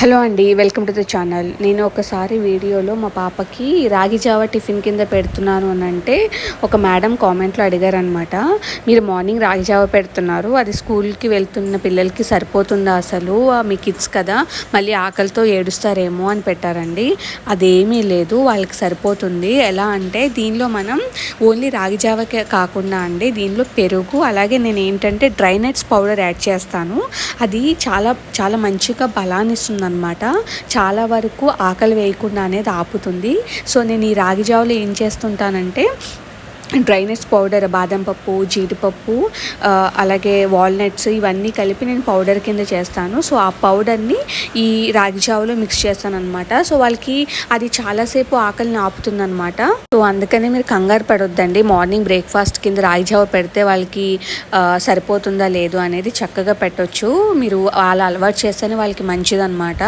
Hello అండి. Welcome to the channel. నేను ఒకసారి వీడియోలో మా పాపకి రాగి జావ టిఫిన్ కింద పెడుతున్నాను అని అంటే ఒక మేడం కామెంట్లో అడిగారనమాట. మీరు మార్నింగ్ రాగి జావ పెడుతున్నారు, అది స్కూల్కి వెళ్తున్న పిల్లలకి సరిపోతుందా అసలు, మీ కిడ్స్ కదా, మళ్ళీ ఆకలితో ఏడుస్తారేమో అని పెట్టారండి. అదేమీ లేదు, వాళ్ళకి సరిపోతుంది. ఎలా అంటే దీనిలో మనం ఓన్లీ రాగి జావకే కాకుండా అండి, దీనిలో పెరుగు, అలాగే నేను ఏంటంటే డ్రై నట్స్ పౌడర్ యాడ్ చేస్తాను. అది చాలా చాలా మంచిగా బలాన్ని ఇస్తుంది అనమాట. చాలా వరకు ఆకలి వేయకుండా అనేది ఆపుతుంది. సో నేను ఈ రాగి జావలో ఏం చేస్తుంటానంటే డ్రై నట్స్ పౌడర్, బాదం పప్పు, జీడిపప్పు, అలాగే వాల్నట్స్ ఇవన్నీ కలిపి నేను పౌడర్ కింద చేస్తాను. సో ఆ పౌడర్ని ఈ రాగి జావలో మిక్స్ చేస్తాను అనమాట. సో వాళ్ళకి అది చాలాసేపు ఆకలిని ఆపుతుందన్నమాట. సో అందుకనే మీరు కంగారు పడొద్దండి. మార్నింగ్ బ్రేక్ఫాస్ట్ కింద రాగి జావ పెడితే వాళ్ళకి సరిపోతుందా లేదు అనేది చక్కగా పెట్టొచ్చు. మీరు అలా అలవాటు చేస్తేనే వాళ్ళకి మంచిదన్నమాట.